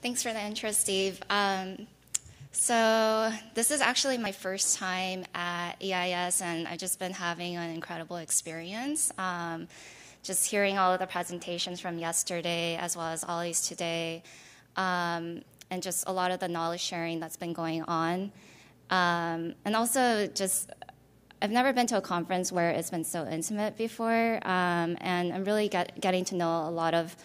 Thanks for the intro, Steve. So this is actually my first time at EIS, and I've just been having an incredible experience. Just hearing all of the presentations from yesterday, as well as Ollie's today, and just a lot of the knowledge sharing that's been going on. And also just, I've never been to a conference where it's been so intimate before, and I'm really getting to know a lot of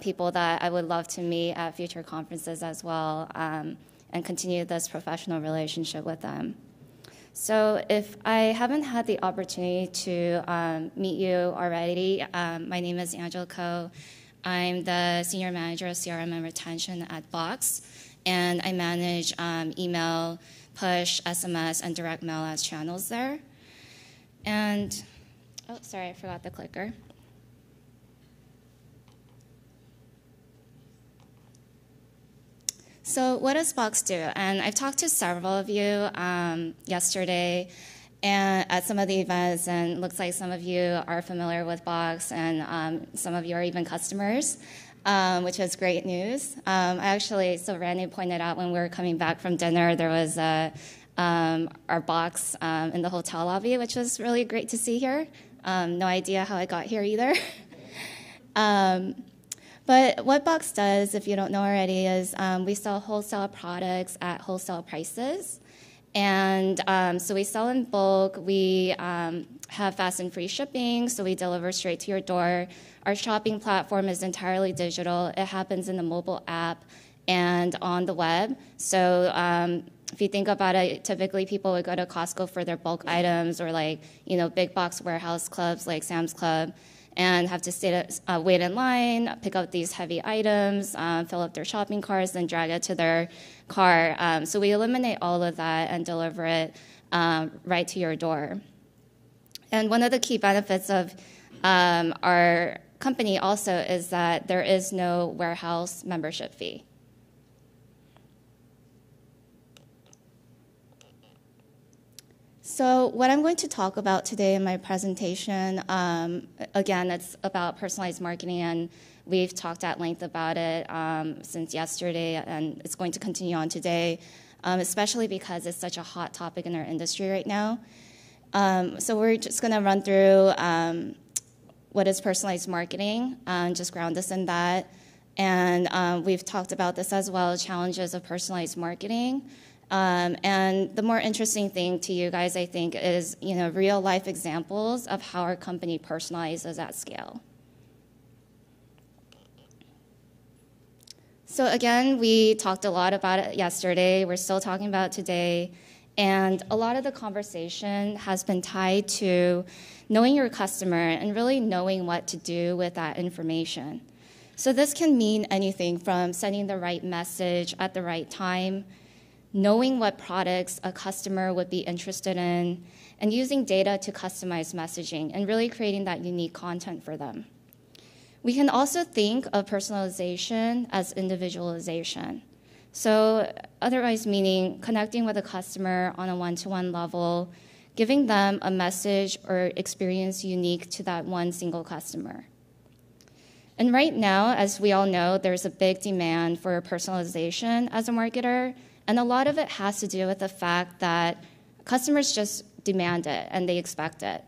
people that I would love to meet at future conferences as well, and continue this professional relationship with them. So if I haven't had the opportunity to meet you already, my name is Angela Ko. I'm the Senior Manager of CRM and Retention at Box, and I manage email, push, SMS, and direct mail as channels there. And, oh, sorry, I forgot the clicker. So what does Box do? And I've talked to several of you yesterday and at some of the events, and it looks like some of you are familiar with Box, and some of you are even customers, which is great news. So Randy pointed out when we were coming back from dinner, there was our Box in the hotel lobby, which was really great to see here. No idea how it got here either. But what Box does, if you don't know already, is we sell wholesale products at wholesale prices. And so we sell in bulk. We have fast and free shipping, so we deliver straight to your door. Our shopping platform is entirely digital. It happens in the mobile app and on the web. So if you think about it, typically people would go to Costco for their bulk items, or big box warehouse clubs like Sam's Club, and have to wait in line, pick up these heavy items, fill up their shopping carts, then drag it to their car. So we eliminate all of that and deliver it right to your door. And one of the key benefits of our company also is that there is no warehouse membership fee. So what I'm going to talk about today in my presentation, again, it's about personalized marketing, and we've talked at length about it since yesterday, and it's going to continue on today, especially because it's such a hot topic in our industry right now. So we're just going to run through what is personalized marketing, just ground us in that. And we've talked about this as well, challenges of personalized marketing. And the more interesting thing to you guys, I think, is real life examples of how our company personalizes at scale. So again, we talked a lot about it yesterday. We're still talking about it today. And a lot of the conversation has been tied to knowing your customer and really knowing what to do with that information. So this can mean anything from sending the right message at the right time, knowing what products a customer would be interested in, and using data to customize messaging and really creating that unique content for them. We can also think of personalization as individualization. So otherwise meaning connecting with a customer on a one-to-one level, giving them a message or experience unique to that one single customer. And right now, as we all know, there's a big demand for personalization as a marketer, and a lot of it has to do with the fact that customers just demand it and they expect it.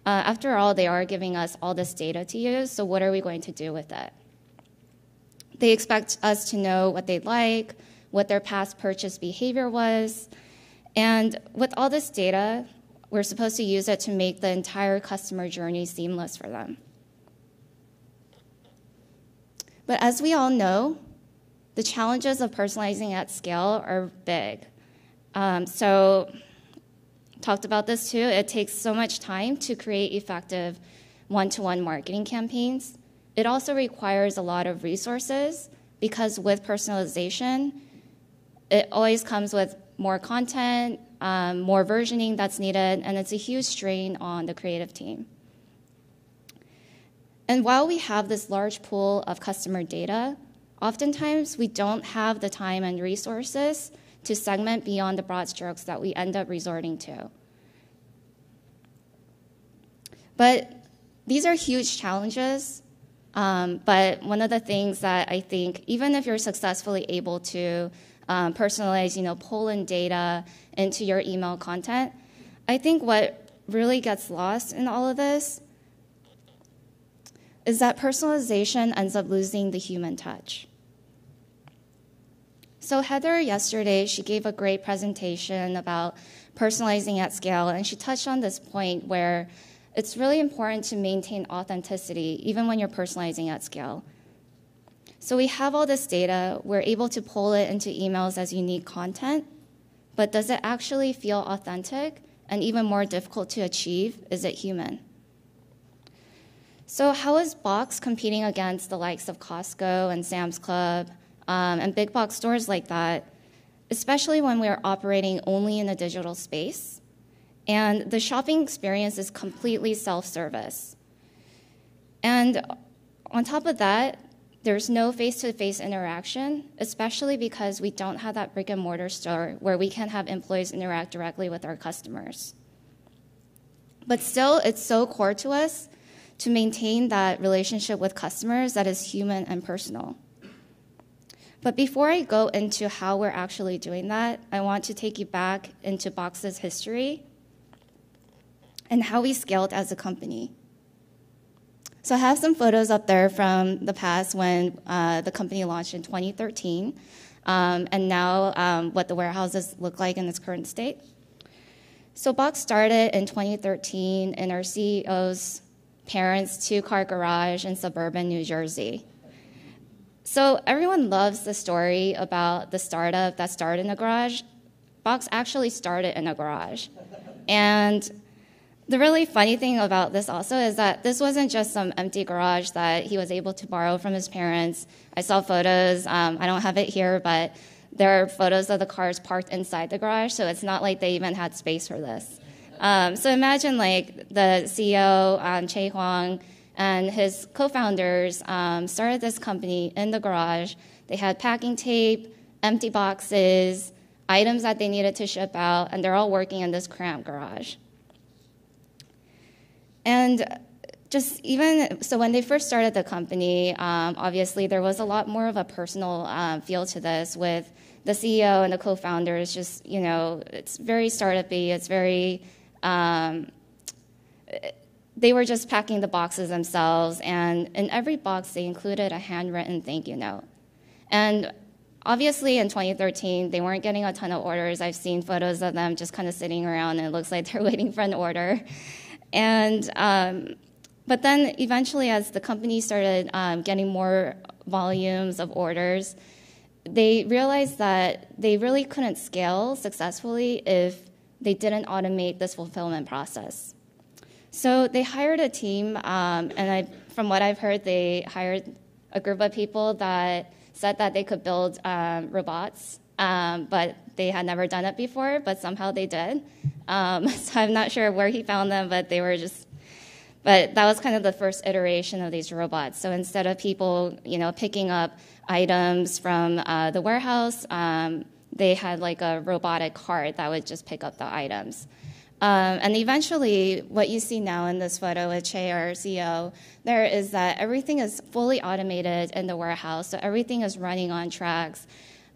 After all, they are giving us all this data to use, so what are we going to do with it? They expect us to know what they like, what their past purchase behavior was, and with all this data, we're supposed to use it to make the entire customer journey seamless for them. But as we all know, the challenges of personalizing at scale are big. So talked about this too. It takes so much time to create effective one-to-one marketing campaigns. It also requires a lot of resources because with personalization, it always comes with more content, more versioning that's needed, and it's a huge strain on the creative team. And while we have this large pool of customer data, oftentimes we don't have the time and resources to segment beyond the broad strokes that we end up resorting to. But these are huge challenges, But one of the things that I think, even if you're successfully able to personalize, pull in data into your email content, I think what really gets lost in all of this is that personalization ends up losing the human touch. So Heather yesterday, she gave a great presentation about personalizing at scale, and she touched on this point where it's really important to maintain authenticity even when you're personalizing at scale. So we have all this data, we're able to pull it into emails as unique content, but does it actually feel authentic? And even more difficult to achieve, is it human? So how is Box competing against the likes of Costco and Sam's Club and big box stores like that, especially when we're operating only in a digital space? And the shopping experience is completely self-service. And on top of that, there's no face-to-face interaction, especially because we don't have that brick-and-mortar store where we can have employees interact directly with our customers. But still, it's so core to us to maintain that relationship with customers that is human and personal. But before I go into how we're actually doing that, I want to take you back into Box's history and how we scaled as a company. So I have some photos up there from the past when the company launched in 2013, and now what the warehouses look like in its current state. So Box started in 2013 in our CEO's parents' two-car garage in suburban New Jersey. So everyone loves the story about the startup that started in a garage. Box actually started in a garage. And the really funny thing about this also is that this wasn't just some empty garage that he was able to borrow from his parents. I saw photos. I don't have it here, but there are photos of the cars parked inside the garage, so it's not like they even had space for this. So imagine like the CEO, Che Huang, and his co-founders started this company in the garage. They had packing tape, empty boxes, items that they needed to ship out, and they're all working in this cramped garage. And just even, so when they first started the company, obviously there was a lot more of a personal feel to this with the CEO and the co-founders just, it's very startup-y, it's very, they were just packing the boxes themselves, and in every box they included a handwritten thank you note. And obviously in 2013, they weren't getting a ton of orders. I've seen photos of them just kind of sitting around, and it looks like they're waiting for an order. And but then eventually, as the company started getting more volumes of orders, they realized that they really couldn't scale successfully if they didn't automate this fulfillment process. So they hired a team, and from what I've heard, they hired a group of people that said that they could build robots, but they had never done it before, but somehow they did. So I'm not sure where he found them, but but that was kind of the first iteration of these robots. So instead of people, picking up items from the warehouse, they had like a robotic cart that would just pick up the items. And eventually, what you see now in this photo with Che, our CEO, there is that everything is fully automated in the warehouse, so everything is running on tracks,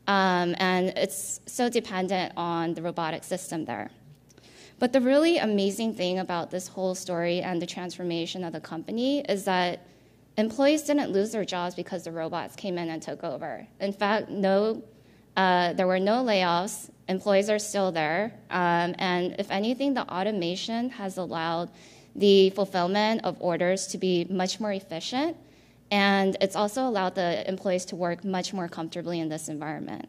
and it's so dependent on the robotic system there. But the really amazing thing about this whole story and the transformation of the company is that employees didn't lose their jobs because the robots came in and took over. In fact, there were no layoffs. Employees are still there. And if anything, the automation has allowed the fulfillment of orders to be much more efficient. And it's also allowed the employees to work much more comfortably in this environment.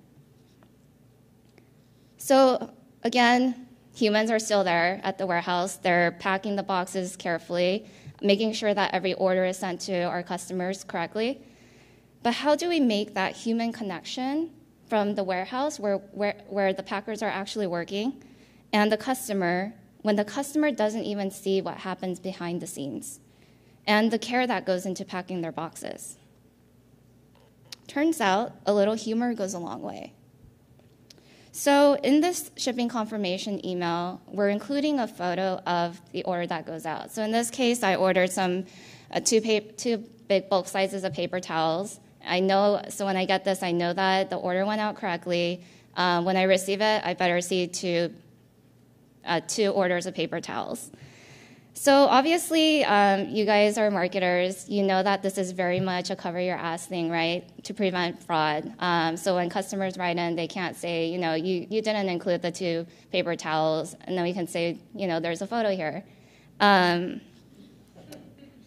So again, humans are still there at the warehouse. They're packing the boxes carefully, making sure that every order is sent to our customers correctly. But how do we make that human connection from the warehouse where the packers are actually working and the customer, when the customer doesn't even see what happens behind the scenes and the care that goes into packing their boxes? Turns out a little humor goes a long way. So in this shipping confirmation email, we're including a photo of the order that goes out. So in this case, I ordered some two big bulk sizes of paper towels. I know, so when I get this, I know that the order went out correctly. When I receive it, I better see two orders of paper towels. So obviously, you guys are marketers. You know that this is very much a cover your ass thing, right, to prevent fraud. So when customers write in, they can't say, you didn't include the two paper towels, and then we can say, there's a photo here.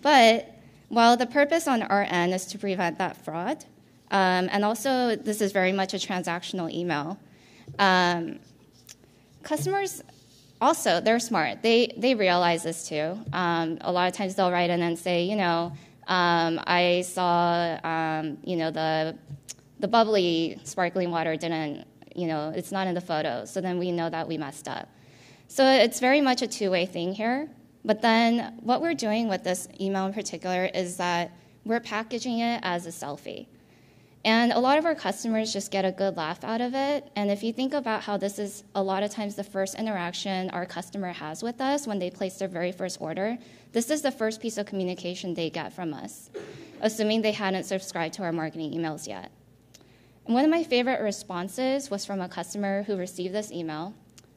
But while the purpose on our end is to prevent that fraud, and also this is very much a transactional email, customers also, they're smart. They realize this too. A lot of times they'll write in and say, I saw, the bubbly sparkling water didn't, it's not in the photo. So then we know that we messed up. So it's very much a two-way thing here. But then what we're doing with this email in particular is that we're packaging it as a selfie. And a lot of our customers just get a good laugh out of it. And if you think about how this is a lot of times the first interaction our customer has with us when they place their very first order, this is the first piece of communication they get from us, assuming they hadn't subscribed to our marketing emails yet. And one of my favorite responses was from a customer who received this email.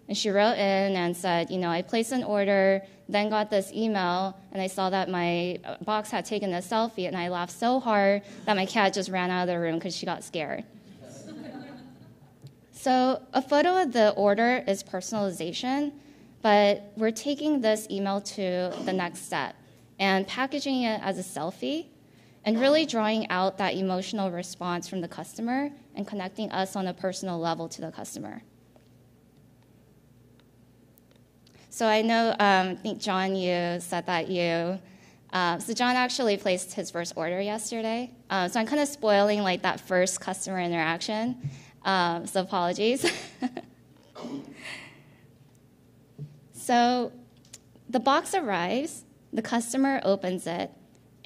And she wrote in and said, I placed an order, then got this email, and I saw that my box had taken a selfie, and I laughed so hard that my cat just ran out of the room because she got scared. So a photo of the order is personalization, but we're taking this email to the next step and packaging it as a selfie and really drawing out that emotional response from the customer and connecting us on a personal level to the customer. So I know, I think, John, you said that so John actually placed his first order yesterday. So I'm kind of spoiling that first customer interaction. So apologies. So the box arrives, the customer opens it,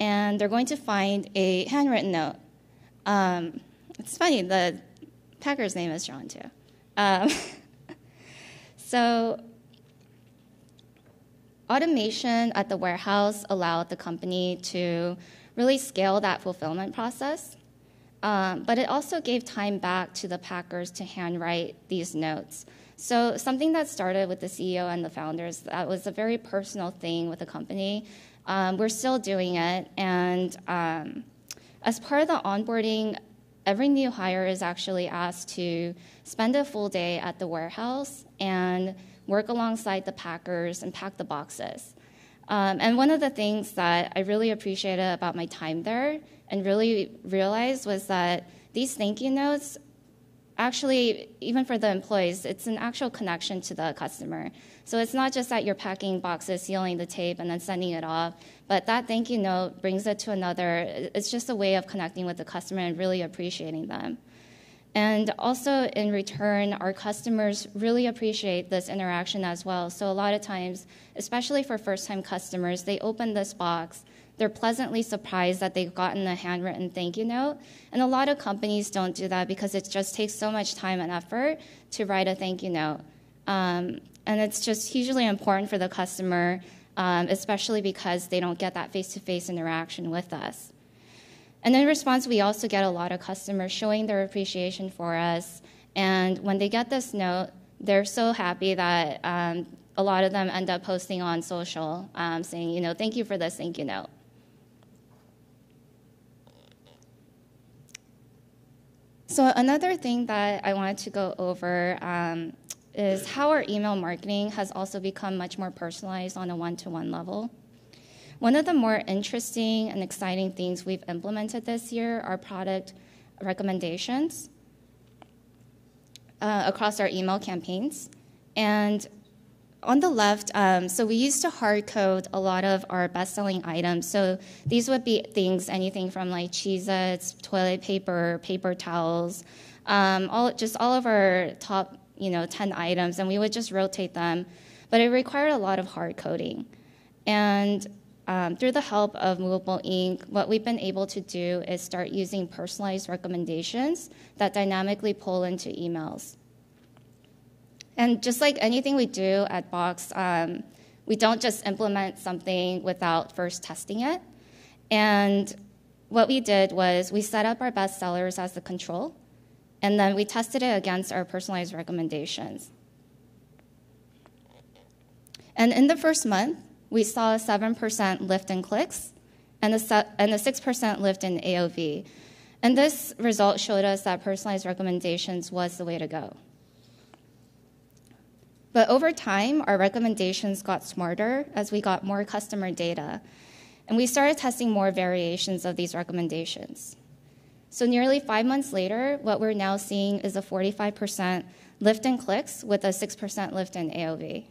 and they're going to find a handwritten note. It's funny, the packer's name is John, too. So automation at the warehouse allowed the company to really scale that fulfillment process, but it also gave time back to the packers to handwrite these notes. So something that started with the CEO and the founders, that was a very personal thing with the company. We're still doing it, and as part of the onboarding, every new hire is actually asked to spend a full day at the warehouse and work alongside the packers and pack the boxes. And one of the things that I really appreciated about my time there and really realized was that these thank you notes, actually, even for the employees, it's an actual connection to the customer. So it's not just that you're packing boxes, sealing the tape, and then sending it off, but that thank you note brings it to another. It's just a way of connecting with the customer and really appreciating them. And also, in return, our customers really appreciate this interaction as well. So a lot of times, especially for first-time customers, they open this box. They're pleasantly surprised that they've gotten a handwritten thank you note. And a lot of companies don't do that because it just takes so much time and effort to write a thank you note. And it's just hugely important for the customer, especially because they don't get that face-to-face interaction with us. And in response, we also get a lot of customers showing their appreciation for us. And when they get this note, they're so happy that a lot of them end up posting on social saying, thank you for this thank you note. So another thing that I wanted to go over is how our email marketing has also become much more personalized on a one-to-one level. One of the more interesting and exciting things we've implemented this year are product recommendations across our email campaigns. And on the left, so we used to hard code a lot of our best-selling items. So these would be things, anything from like Cheez-Its, toilet paper, paper towels, all of our top 10 items, and we would just rotate them. But it required a lot of hard coding. And through the help of Movable Ink, what we've been able to do is start using personalized recommendations that dynamically pull into emails. And just like anything we do at Box, we don't just implement something without first testing it. And what we did was we set up our best sellers as the control, and then we tested it against our personalized recommendations. And in the first month, we saw a 7% lift in clicks and a 6% lift in AOV. And this result showed us that personalized recommendations was the way to go. But over time, our recommendations got smarter as we got more customer data, and we started testing more variations of these recommendations. So nearly 5 months later, what we're now seeing is a 45% lift in clicks with a 6% lift in AOV.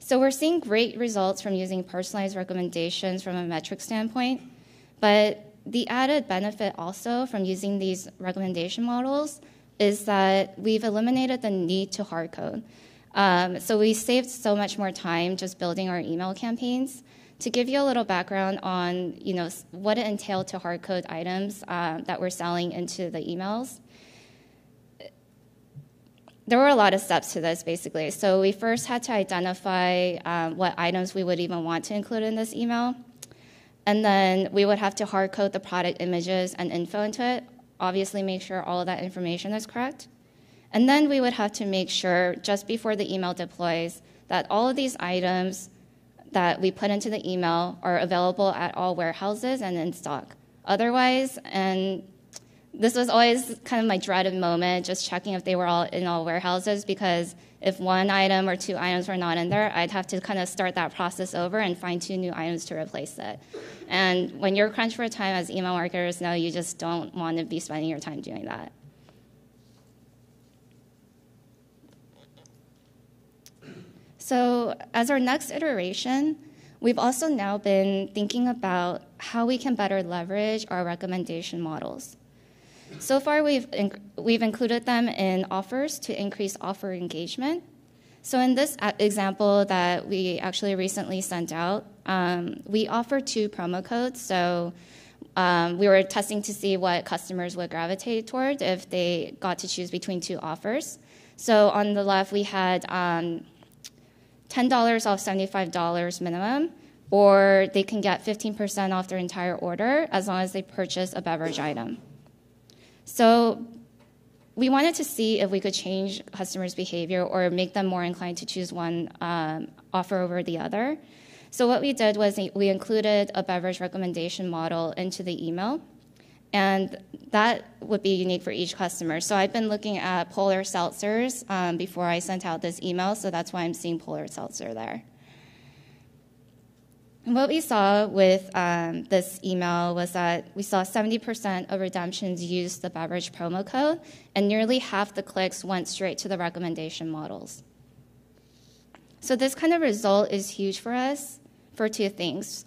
So we're seeing great results from using personalized recommendations from a metric standpoint, but the added benefit also from using these recommendation models is that we've eliminated the need to hard code. So we saved so much more time just building our email campaigns. To give you a little background on what it entailed to hard code items that we're selling into the emails, there were a lot of steps to this, basically. So we first had to identify what items we would even want to include in this email. And then we would have to hard code the product images and info into it, obviously make sure all of that information is correct. And then we would have to make sure, just before the email deploys, that all of these items that we put into the email are available at all warehouses and in stock. Otherwise, and this was always kind of my dreaded moment, just checking if they were all in all warehouses, because if one item or two items were not in there, I'd have to kind of start that process over and find 2 new items to replace it. And when you're crunched for time, as email marketers know, you just don't want to be spending your time doing that. So as our next iteration, we've also now been thinking about how we can better leverage our recommendation models. So far, we've included them in offers to increase offer engagement. So in this example that we actually recently sent out, we offer 2 promo codes. So we were testing to see what customers would gravitate toward if they got to choose between 2 offers. So on the left, we had $10 off $75 minimum, or they can get 15% off their entire order as long as they purchase a beverage item. So we wanted to see if we could change customers' behavior or make them more inclined to choose one offer over the other. So what we did was we included a beverage recommendation model into the email, and that would be unique for each customer. So I've been looking at Polar Seltzers before I sent out this email, so that's why I'm seeing Polar Seltzer there. And what we saw with this email was that we saw 70% of redemptions used the beverage promo code, and nearly half the clicks went straight to the recommendation models. So this kind of result is huge for us for 2 things.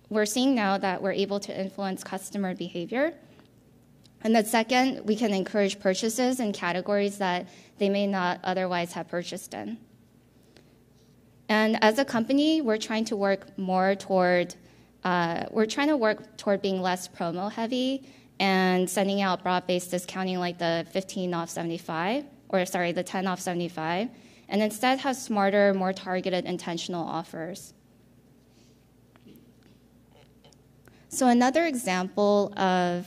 We're seeing now that we're able to influence customer behavior. And then second, we can encourage purchases in categories that they may not otherwise have purchased in. And as a company, we're trying to work toward being less promo heavy and sending out broad-based discounting like the 15 off 75, the 10 off 75, and instead have smarter, more targeted, intentional offers. So another example of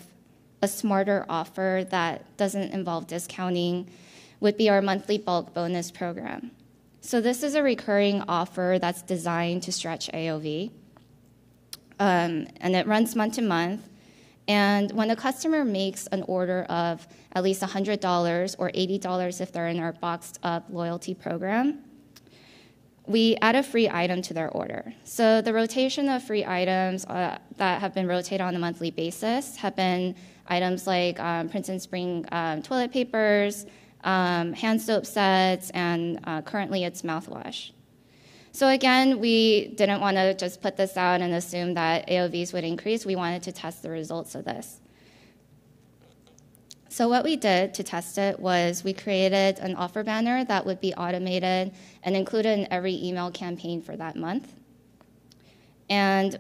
a smarter offer that doesn't involve discounting would be our monthly bulk bonus program. So this is a recurring offer that's designed to stretch AOV, and it runs month to month. And when a customer makes an order of at least $100 or $80 if they're in our boxed up loyalty program, we add a free item to their order. So the rotation of free items that have been rotated on a monthly basis have been items like Prince & Spring toilet papers, hand soap sets, and currently it's mouthwash. So again, we didn't want to just put this out and assume that AOVs would increase. We wanted to test the results of this. So what we did to test it was we created an offer banner that would be automated and included in every email campaign for that month. And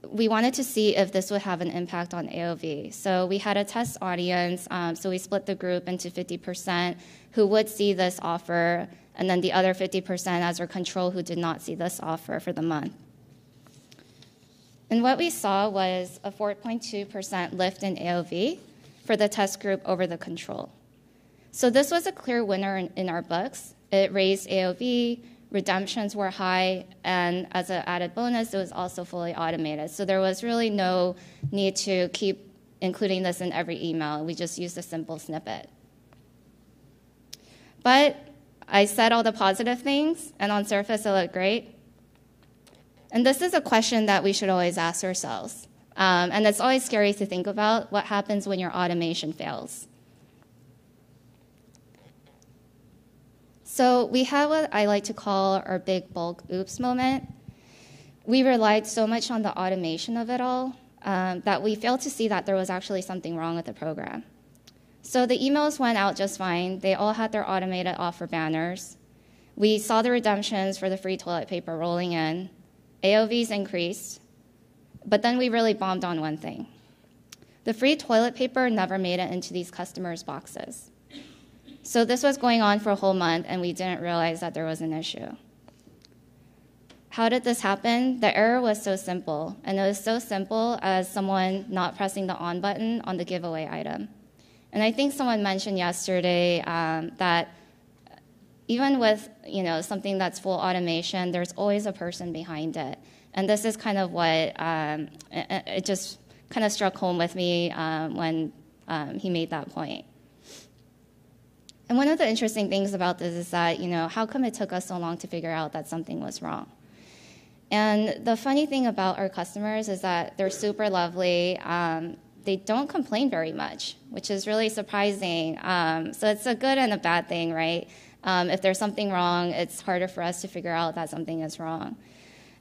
we wanted to see if this would have an impact on AOV. So we had a test audience, so we split the group into 50% who would see this offer, and then the other 50% as our control who did not see this offer for the month. And what we saw was a 4.2% lift in AOV for the test group over the control. So this was a clear winner in our books. It raised AOV, redemptions were high, and as an added bonus, it was also fully automated. So there was really no need to keep including this in every email. We just used a simple snippet. But I said all the positive things, and on surface, it looked great. And this is a question that we should always ask ourselves. And it's always scary to think about what happens when your automation fails. So we have what I like to call our big bulk oops moment. We relied so much on the automation of it all that we failed to see that there was actually something wrong with the program. So the emails went out just fine. They all had their automated offer banners. We saw the redemptions for the free toilet paper rolling in. AOVs increased. But then we really bombed on one thing. The free toilet paper never made it into these customers' boxes. So this was going on for a whole month, and we didn't realize that there was an issue. How did this happen? The error was so simple, and it was so simple as someone not pressing the on button on the giveaway item. And I think someone mentioned yesterday that even with something that's full automation, there's always a person behind it. And this is kind of what it just kind of struck home with me when he made that point. And one of the interesting things about this is that, how come it took us so long to figure out that something was wrong? And the funny thing about our customers is that they're super lovely. They don't complain very much, which is really surprising. So it's a good and a bad thing, right? If there's something wrong, it's harder for us to figure out that something is wrong.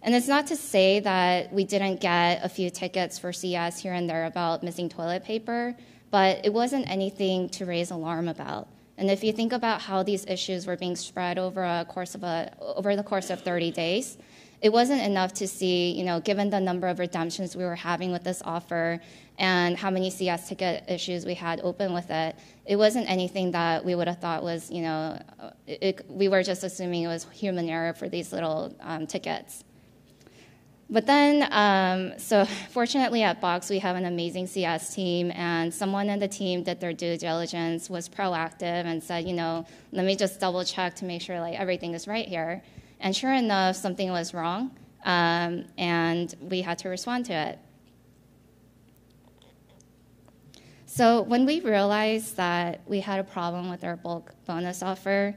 And it's not to say that we didn't get a few tickets for CS here and there about missing toilet paper, but it wasn't anything to raise alarm about. And if you think about how these issues were being spread over the course of 30 days, it wasn't enough to see, given the number of redemptions we were having with this offer and how many CS ticket issues we had open with it, it wasn't anything that we would have thought was, we were just assuming it was human error for these little tickets. But then, so fortunately at Box, we have an amazing CS team, and someone in the team did their due diligence, was proactive, and said, let me just double check to make sure everything is right here. And sure enough, something was wrong, and we had to respond to it. So when we realized that we had a problem with our bulk bonus offer,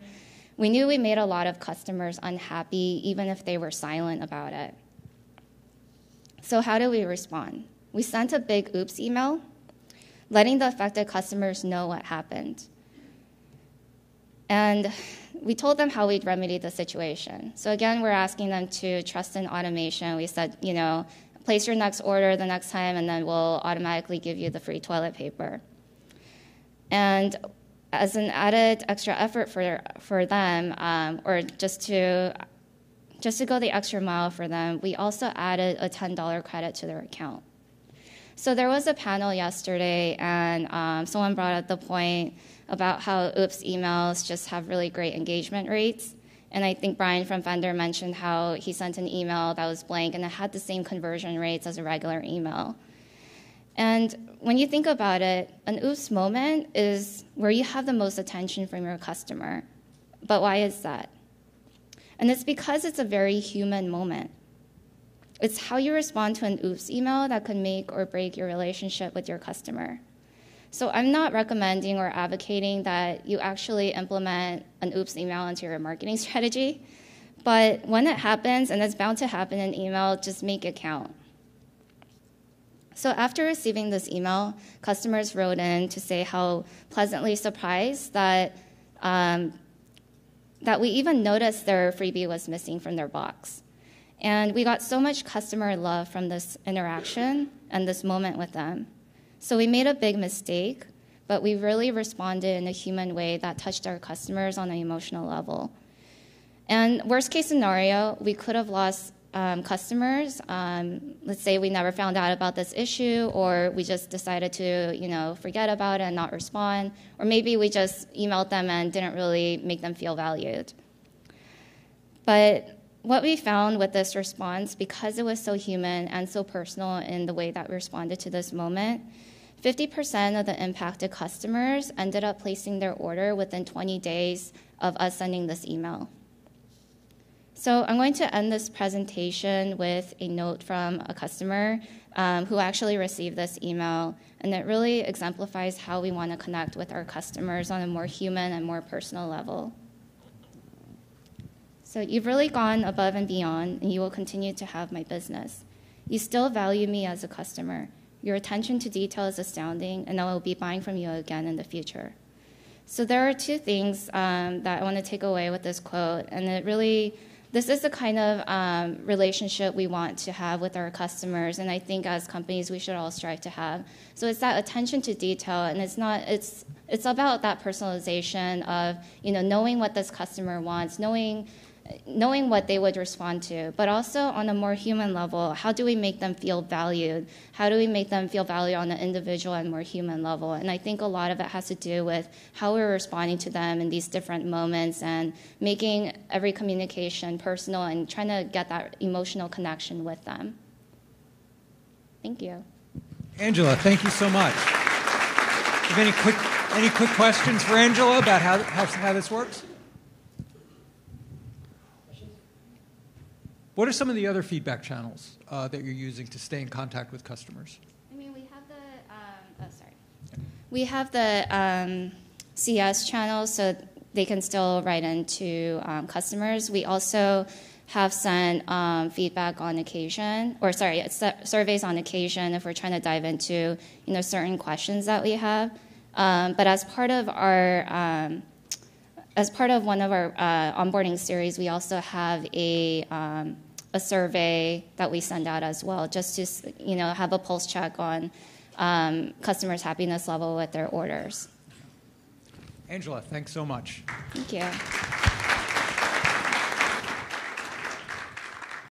we knew we made a lot of customers unhappy, even if they were silent about it. So how do we respond? We sent a big oops email, letting the affected customers know what happened. And we told them how we'd remedy the situation. So again, we're asking them to trust in automation. We said, place your next order the next time, and then we'll automatically give you the free toilet paper. And as an added extra effort for them, or just to go the extra mile for them, we also added a $10 credit to their account. So there was a panel yesterday, and someone brought up the point about how oops emails just have really great engagement rates. And I think Brian from Fender mentioned how he sent an email that was blank, and it had the same conversion rates as a regular email. And when you think about it, an oops moment is where you have the most attention from your customer. But why is that? And it's because it's a very human moment. It's how you respond to an oops email that could make or break your relationship with your customer. So I'm not recommending or advocating that you actually implement an oops email into your marketing strategy, but when it happens, and it's bound to happen in email, just make it count. So after receiving this email, customers wrote in to say how pleasantly surprised that we even noticed their freebie was missing from their box. And we got so much customer love from this interaction and this moment with them. So we made a big mistake, but we really responded in a human way that touched our customers on an emotional level. And worst case scenario, we could have lost customers. Let's say we never found out about this issue, or we just decided to, forget about it and not respond, or maybe we just emailed them and didn't really make them feel valued. But what we found with this response, because it was so human and so personal in the way that we responded to this moment, 50% of the impacted customers ended up placing their order within 20 days of us sending this email. So I'm going to end this presentation with a note from a customer who actually received this email, and it really exemplifies how we want to connect with our customers on a more human and more personal level. So you've really gone above and beyond, and you will continue to have my business. You still value me as a customer. Your attention to detail is astounding, and I will be buying from you again in the future. So there are two things that I want to take away with this quote, and this is the kind of relationship we want to have with our customers, and I think as companies we should all strive to have. So it's that attention to detail, and it's about that personalization of knowing what this customer wants, knowing what they would respond to, but also on a more human level, how do we make them feel valued? How do we make them feel valued on an individual and more human level? And I think a lot of it has to do with how we're responding to them in these different moments and making every communication personal and trying to get that emotional connection with them. Thank you. Angela, thank you so much. Do you have any quick questions for Angela about how this works? What are some of the other feedback channels that you're using to stay in contact with customers? I mean, we have the CS channels, so they can still write into customers. We also have sent feedback on occasion, surveys on occasion if we're trying to dive into certain questions that we have. But as part of one of our onboarding series, we also have a survey that we send out as well, just to have a pulse check on customers' happiness level with their orders. Angela, thanks so much. Thank you.